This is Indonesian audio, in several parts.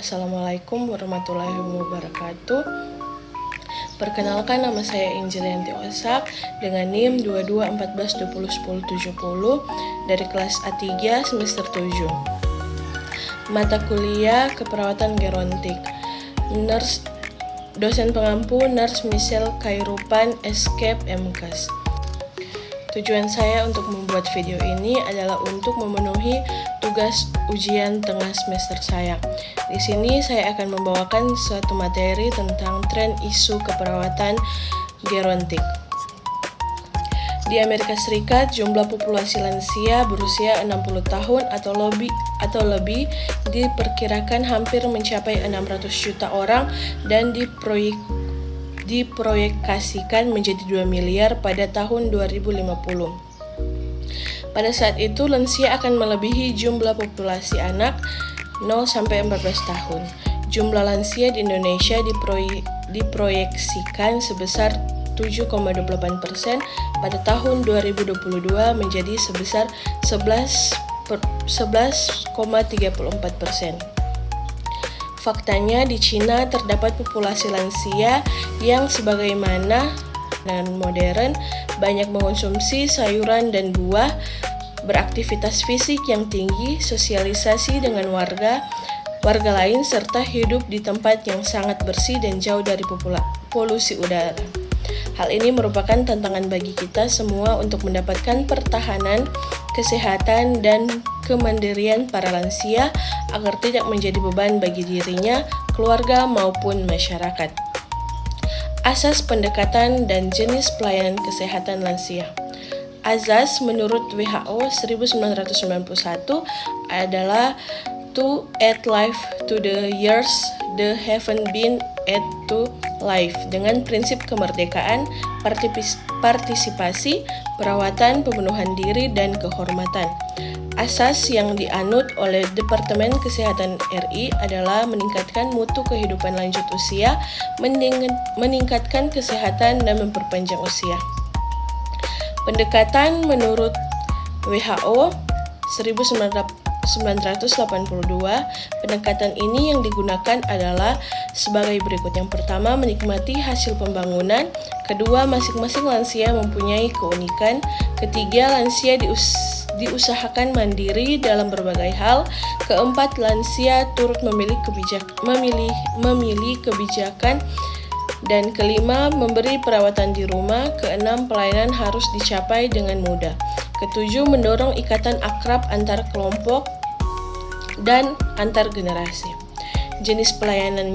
Assalamualaikum warahmatullahi wabarakatuh. Perkenalkan, nama saya Injilianti Osak dengan NIM 2214201070 dari kelas A3 semester 7. Mata kuliah keperawatan gerontik. Dosen pengampu Nurse Michelle Khairupan Escape MKes. Tujuan saya untuk membuat video ini adalah untuk memenuhi tugas ujian tengah semester saya. Di sini saya akan membawakan suatu materi tentang tren isu keperawatan gerontik. Di Amerika Serikat, jumlah populasi lansia berusia 60 tahun atau lebih diperkirakan hampir mencapai 600 juta orang dan diproyeksikan menjadi 2 miliar pada tahun 2050. Pada saat itu, lansia akan melebihi jumlah populasi anak 0-14 tahun. Jumlah lansia di Indonesia diproyeksikan sebesar 7,28% pada tahun 2022 menjadi sebesar 11,34%. Faktanya, di Cina terdapat populasi lansia yang sebagaimana dan modern, banyak mengonsumsi sayuran dan buah, beraktivitas fisik yang tinggi, sosialisasi dengan warga lain, serta hidup di tempat yang sangat bersih dan jauh dari polusi udara. Hal ini merupakan tantangan bagi kita semua untuk mendapatkan pertahanan, kesehatan, dan kemandirian para lansia agar tidak menjadi beban bagi dirinya, keluarga, maupun masyarakat. Asas pendekatan dan jenis pelayanan kesehatan lansia. Azas menurut WHO 1991 adalah to add life to the years that haven't been add to life, dengan prinsip kemerdekaan, partisipasi, perawatan, pemenuhan diri, dan kehormatan. Asas yang dianut oleh Departemen Kesehatan RI adalah meningkatkan mutu kehidupan lanjut usia, meningkatkan kesehatan, dan memperpanjang usia. Pendekatan menurut WHO 1982, pendekatan ini yang digunakan adalah sebagai berikut. Yang pertama, menikmati hasil pembangunan. Kedua, masing-masing lansia mempunyai keunikan. Ketiga, lansia diusahakan mandiri dalam berbagai hal. Keempat, lansia turut memilih kebijakan. Dan kelima, memberi perawatan di rumah. Keenam, pelayanan harus dicapai dengan mudah. Ketujuh, mendorong ikatan akrab antar kelompok dan antar generasi. Jenis pelayanan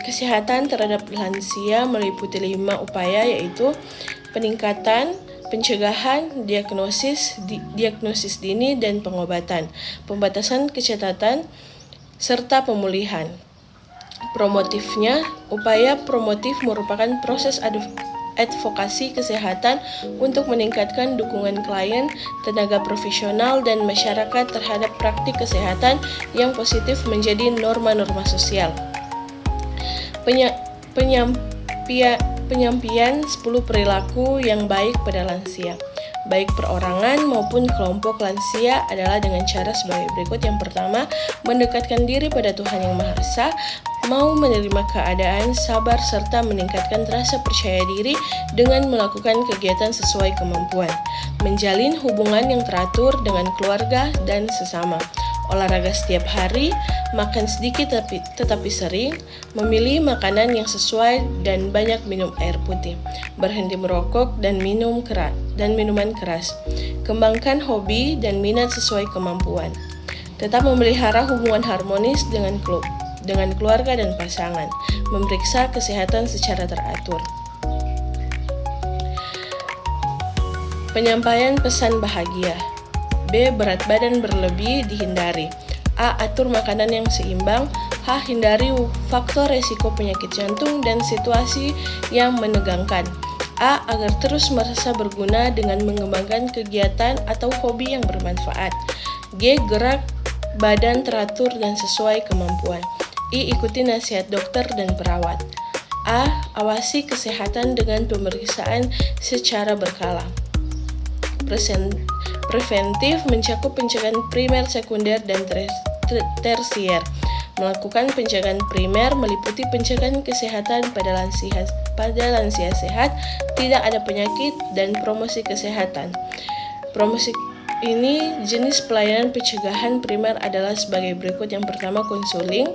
kesehatan terhadap lansia meliputi 5 upaya, yaitu peningkatan, pencegahan, diagnosis dini, dan pengobatan, pembatasan kecacatan, serta pemulihan. Promotifnya, upaya promotif merupakan proses advokasi kesehatan untuk meningkatkan dukungan klien, tenaga profesional, dan masyarakat terhadap praktik kesehatan yang positif menjadi norma-norma sosial. Penyampaian 10 perilaku yang baik pada lansia, baik perorangan maupun kelompok lansia, adalah dengan cara sebagai berikut. Yang pertama, mendekatkan diri pada Tuhan Yang Maha Esa, mau menerima keadaan, sabar, serta meningkatkan rasa percaya diri dengan melakukan kegiatan sesuai kemampuan, menjalin hubungan yang teratur dengan keluarga dan sesama, olahraga setiap hari, makan sedikit tetapi sering, memilih makanan yang sesuai, dan banyak minum air putih, berhenti merokok dan minuman keras, kembangkan hobi dan minat sesuai kemampuan, tetap memelihara hubungan harmonis dengan keluarga dan pasangan, memeriksa kesehatan secara teratur. Penyampaian pesan bahagia. B. Berat badan berlebih dihindari. A. Atur makanan yang seimbang. H. Hindari faktor resiko penyakit jantung dan situasi yang menegangkan. A. Agar terus merasa berguna dengan mengembangkan kegiatan atau hobi yang bermanfaat. G. Gerak badan teratur dan sesuai kemampuan. I. Ikuti nasihat dokter dan perawat. A. Awasi kesehatan dengan pemeriksaan secara berkala. Preventif mencakup pencegahan primer, sekunder, dan tersier. Melakukan pencegahan primer meliputi pencegahan kesehatan pada lansia sehat, tidak ada penyakit, dan promosi kesehatan. Promosi ini jenis pelayanan pencegahan primer adalah sebagai berikut. Yang pertama, konseling.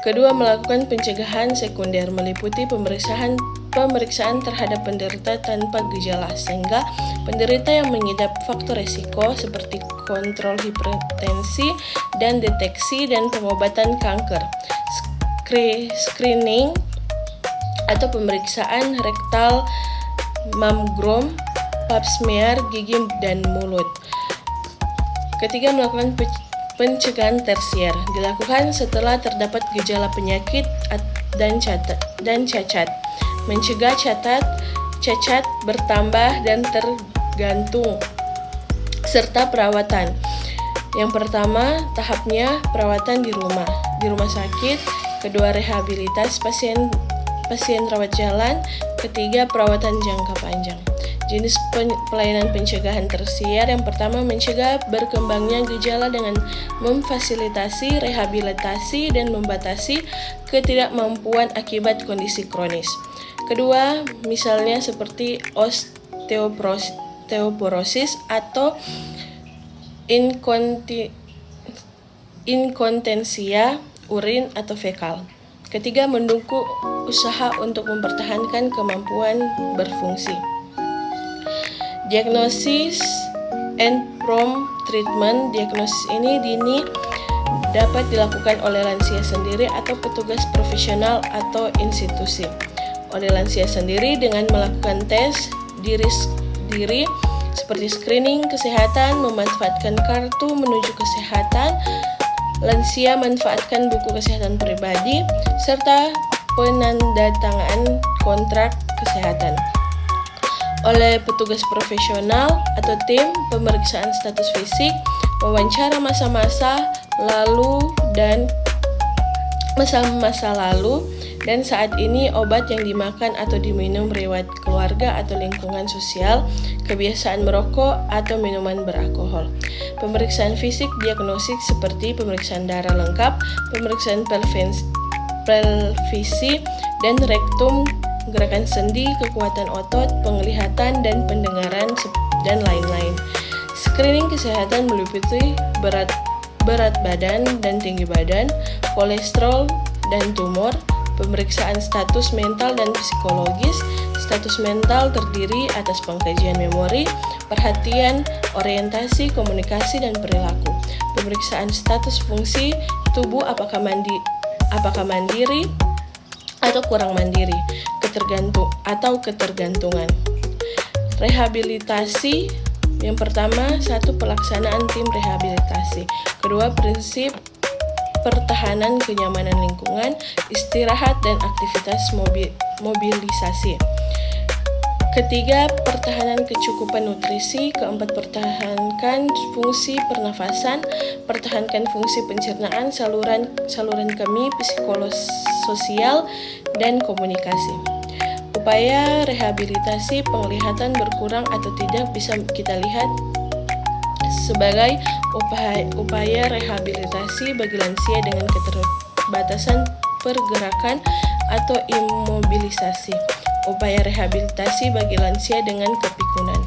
Kedua, melakukan pencegahan sekunder meliputi pemeriksaan terhadap penderita tanpa gejala, sehingga penderita yang mengidap faktor resiko seperti kontrol hipertensi dan deteksi dan pengobatan kanker. Screening atau pemeriksaan rektal, mammogram, pap smear gigi dan mulut. Ketiga, melakukan pencegahan tersier dilakukan setelah terdapat gejala penyakit dan cacat. Mencegah cacat bertambah dan tergantung, serta perawatan. Yang pertama, tahapnya perawatan di rumah sakit. Kedua, rehabilitas pasien rawat jalan. Ketiga, perawatan jangka panjang. Jenis pelayanan pencegahan tersier yang pertama, mencegah berkembangnya gejala dengan memfasilitasi rehabilitasi dan membatasi ketidakmampuan akibat kondisi kronis. Kedua, misalnya seperti osteoporosis atau inkontinensia urin atau fekal. Ketiga, mendukung usaha untuk mempertahankan kemampuan berfungsi. Diagnosis and prompt treatment. Diagnosis ini dini dapat dilakukan oleh lansia sendiri atau petugas profesional atau institusi. Oleh lansia sendiri dengan melakukan tes diri seperti screening kesehatan, memanfaatkan kartu menuju kesehatan, lansia manfaatkan buku kesehatan pribadi, serta penandatangan kontrak kesehatan. Oleh petugas profesional atau tim, pemeriksaan status fisik, wawancara masa-masa lalu dan saat ini, obat yang dimakan atau diminum, riwayat keluarga atau lingkungan sosial, kebiasaan merokok atau minuman beralkohol. Pemeriksaan fisik diagnostik seperti pemeriksaan darah lengkap, pemeriksaan pelvisi dan rektum, gerakan sendi, kekuatan otot, penglihatan dan pendengaran, dan lain-lain. Screening kesehatan meliputi berat badan dan tinggi badan, kolesterol dan tumor, pemeriksaan status mental dan psikologis. Status mental terdiri atas pengkajian memori, perhatian, orientasi, komunikasi, dan perilaku. Pemeriksaan status fungsi tubuh, apakah mandiri atau kurang mandiri, ketergantungan. Rehabilitasi. Yang pertama, pelaksanaan tim rehabilitasi. Kedua, prinsip pertahanan kenyamanan lingkungan, istirahat dan aktivitas mobilisasi. Ketiga, pertahanan kecukupan nutrisi. Keempat, pertahankan fungsi pernafasan, pertahankan fungsi pencernaan, saluran kemih, psikososial dan komunikasi. Upaya rehabilitasi, penglihatan berkurang atau tidak bisa kita lihat sebagai upaya rehabilitasi bagi lansia dengan keterbatasan pergerakan atau imobilisasi. Upaya rehabilitasi bagi lansia dengan kepikunan.